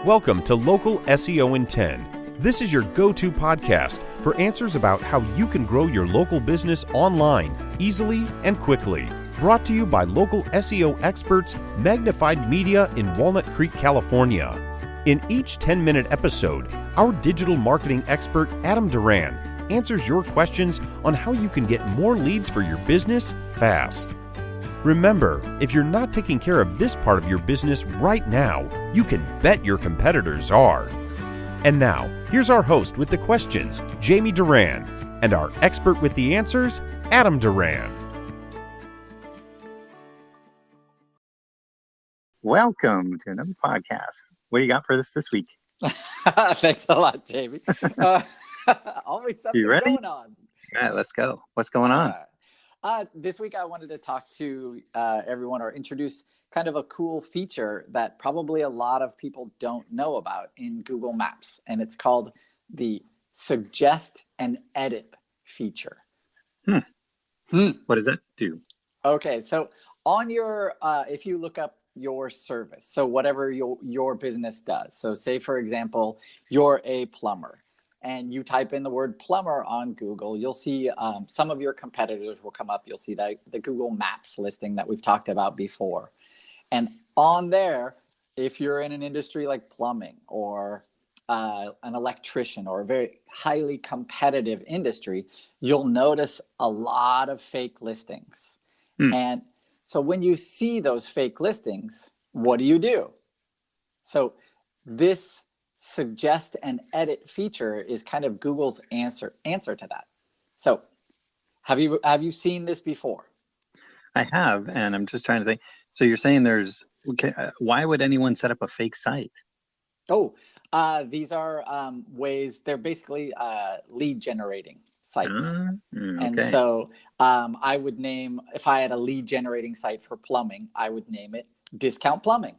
Welcome to Local SEO in 10. This is your go-to podcast for answers about how you can grow your local business online easily and quickly. Brought to you by local SEO experts Magnified Media in Walnut Creek, California. In each 10-minute episode, our digital marketing expert Adam Duran answers your questions on how you can get more leads for your business fast. Remember, if you're not taking care of this part of your business right now, you can bet your competitors are. And now, here's our host with the questions, Jamie Duran, and our expert with the answers, Adam Duran. Welcome to another podcast. What do you got for us this week? Thanks a lot, Jamie. Always something You ready? going on. All right, let's go. What's going on? This week I wanted to talk to everyone or introduce kind of a cool feature that probably a lot of people don't know about in Google Maps, and it's called the Suggest and Edit feature. What does that do? Okay, so on your, if you look up your service, so whatever your business does, so say for example, you're a plumber, and you type in the word plumber on Google, you'll see some of your competitors will come up. You'll see the Google Maps listing that we've talked about before. And on there, if you're in an industry like plumbing or an electrician or a very highly competitive industry, you'll notice a lot of fake listings. And so when you see those fake listings, what do? So this Suggest and Edit feature is kind of Google's answer to that. So have you seen this before? I have, and I'm just trying to think. So you're saying why would anyone set up a fake site? These are ways, they're basically lead generating sites. Okay. And so I would name, if I had a lead generating site for plumbing, I would name it Discount Plumbing.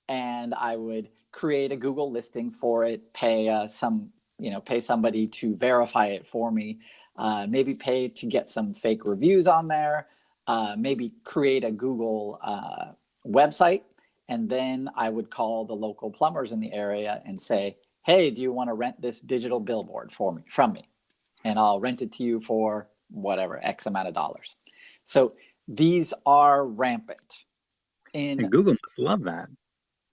And I would create a Google listing for it, pay somebody to verify it for me, maybe pay to get some fake reviews on there, maybe create a Google website, and then I would call the local plumbers in the area and say, hey, do you want to rent this digital billboard from me? And I'll rent it to you for whatever, X amount of dollars. So these are rampant. And Google must love that.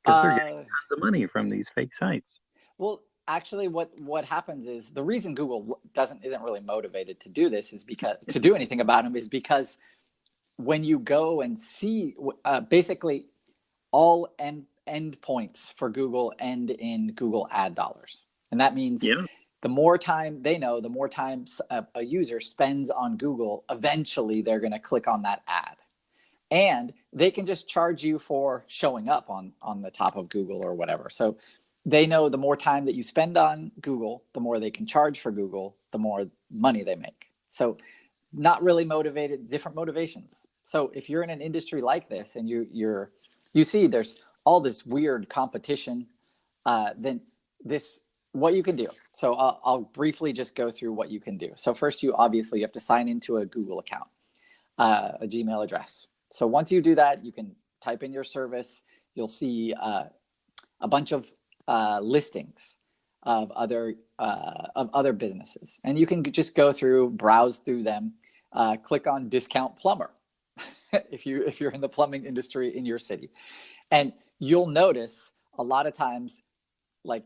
Because they're getting tons of money from these fake sites. Well, actually, what happens is the reason Google isn't really motivated to do this is because to do anything about them is because when you go and see basically all end points for Google end in Google ad dollars, and that means the more time the more time a user spends on Google, eventually they're going to click on that ad. And they can just charge you for showing up on the top of Google or whatever. So they know the more time that you spend on Google, the more they can charge for Google, the more money they make. So not really motivated, different motivations. So if you're in an industry like this and you see there's all this weird competition, then what you can do. So I'll briefly just go through what you can do. So first, you have to sign into a Google account, a Gmail address. So once you do that, you can type in your service. You'll see a bunch of listings of other businesses, and you can just go through, browse through them, click on Discount Plumber if you're in the plumbing industry in your city, and you'll notice a lot of times, like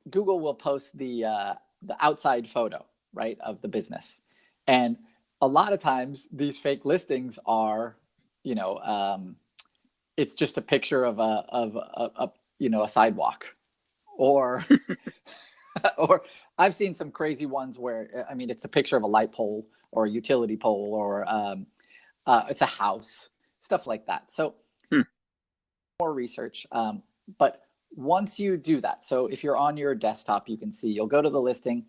Google will post the outside photo, right, of the business, and a lot of times these fake listings are it's just a picture of a sidewalk, or or I've seen some crazy ones where it's a picture of a light pole or a utility pole, or it's a house, stuff like that. So more research, but once you do that, so if you're on your desktop, you'll go to the listing.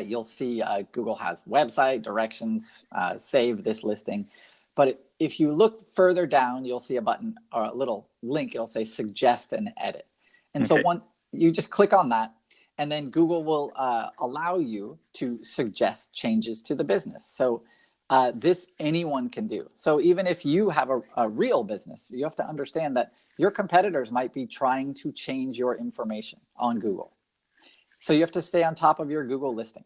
You'll see Google has website directions, save this listing. But if you look further down, you'll see a button or a little link. It'll say Suggest and Edit. And so you just click on that, and then Google will allow you to suggest changes to the business. So this anyone can do. So even if you have a real business, you have to understand that your competitors might be trying to change your information on Google. So you have to stay on top of your Google listing.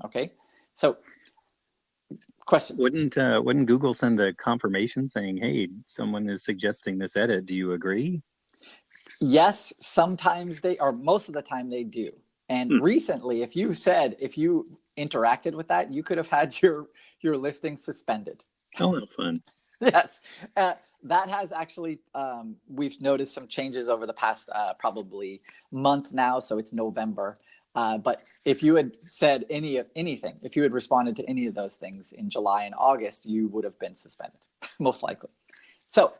Okay. So question. Wouldn't Google send a confirmation saying, hey, someone is suggesting this edit. Do you agree? Yes, sometimes they, or most of the time they do. And recently, if you interacted with that, you could have had your listing suspended. Oh, no fun. Yes. That has actually, we've noticed some changes over the past probably month now. So it's November. But if you had said anything, if you had responded to any of those things in July and August, you would have been suspended, most likely. So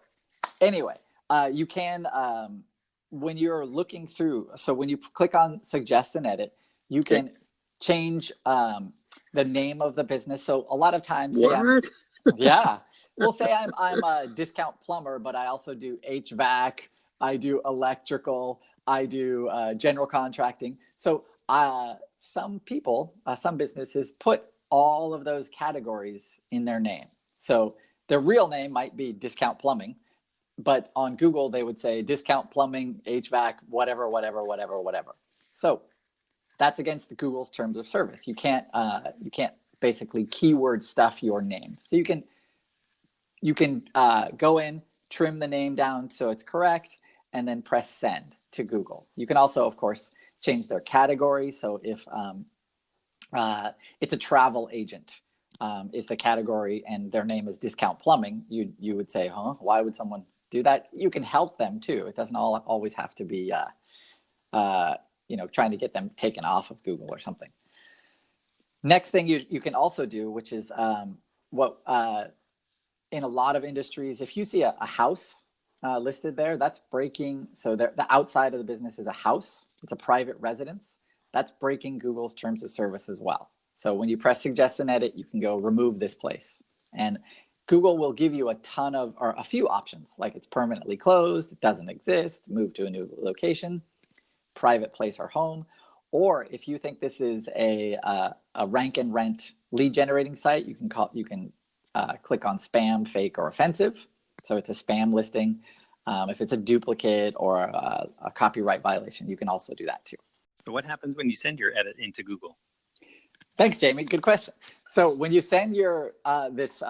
anyway, you can, when you're looking through, so when you click on suggest and edit, you can change the name of the business. So a lot of times, yeah, we'll say I'm a discount plumber, but I also do HVAC, I do electrical, I do general contracting. So some people, some businesses put all of those categories in their name. So their real name might be discount plumbing, but on Google, they would say discount plumbing, HVAC, whatever. So that's against the Google's terms of service. You can't basically keyword stuff your name. So you can go in, trim the name down so it's correct, and then press send to Google. You can also, of course, change their category. So if it's a travel agent is the category and their name is discount plumbing, you would say, why would someone do that? You can help them too. It doesn't always have to be trying to get them taken off of Google or something. Next thing you can also do, which is what in a lot of industries, if you see a house listed there, that's breaking. So the outside of the business is a house. It's a private residence. That's breaking Google's terms of service as well. So when you press suggest and edit, you can go remove this place. And Google will give you a few options, like it's permanently closed, it doesn't exist, move to a new location, private place or home. Or if you think this is a rank and rent lead generating site, you can click on spam, fake, or offensive. So it's a spam listing. If it's a duplicate or a copyright violation, you can also do that too. So what happens when you send your edit into Google? Thanks, Jamie. Good question. So when you send your edit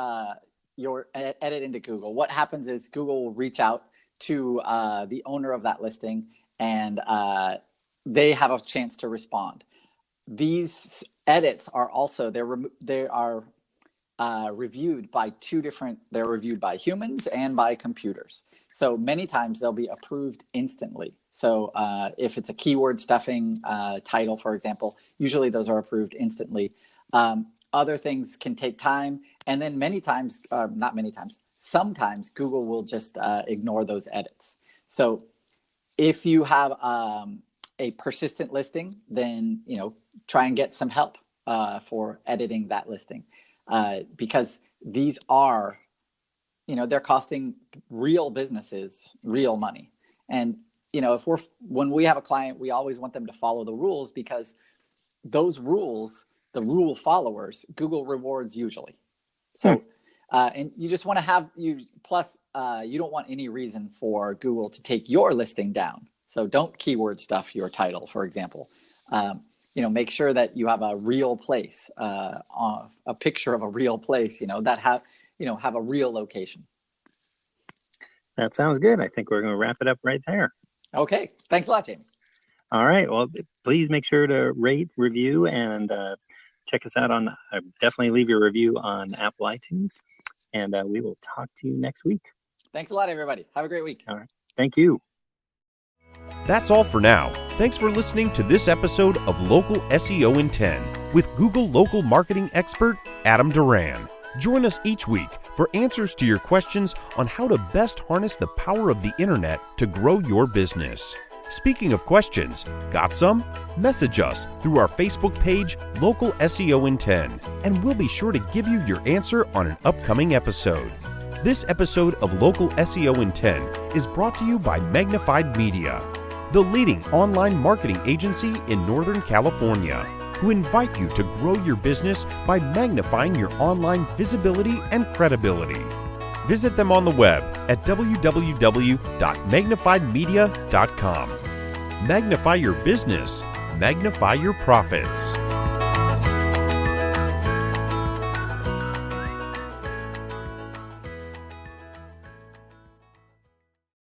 into Google, what happens is Google will reach out to the owner of that listing, and they have a chance to respond. These edits are also reviewed by they're reviewed by humans and by computers. So many times they'll be approved instantly. So if it's a keyword stuffing title, for example, usually those are approved instantly. Other things can take time. And then sometimes Google will just ignore those edits. So if you have a persistent listing, then try and get some help for editing that listing. Because these are, they're costing real businesses real money. And, when we have a client, we always want them to follow the rules, because those rules, the rule followers, Google rewards usually. So, and you just want to you don't want any reason for Google to take your listing down. So don't keyword stuff your title, for example. Make sure that you have a real place, a picture of a real place, that have a real location. That sounds good. I think we're going to wrap it up right there. Okay. Thanks a lot, Jamie. All right. Well, please make sure to rate, review, and check us out on, definitely leave your review on Apple iTunes, and we will talk to you next week. Thanks a lot, everybody. Have a great week. All right. Thank you. That's all for now. Thanks for listening to this episode of Local SEO in 10 with Google local marketing expert Adam Duran. Join us each week for answers to your questions on how to best harness the power of the internet to grow your business. Speaking of questions, got some? Message us through our Facebook page, Local SEO in 10, and we'll be sure to give you your answer on an upcoming episode. This episode of Local SEO in 10 is brought to you by Magnified Media, the leading online marketing agency in Northern California. who invite you to grow your business by magnifying your online visibility and credibility. Visit them on the web at www.magnifiedmedia.com. Magnify your business, magnify your profits.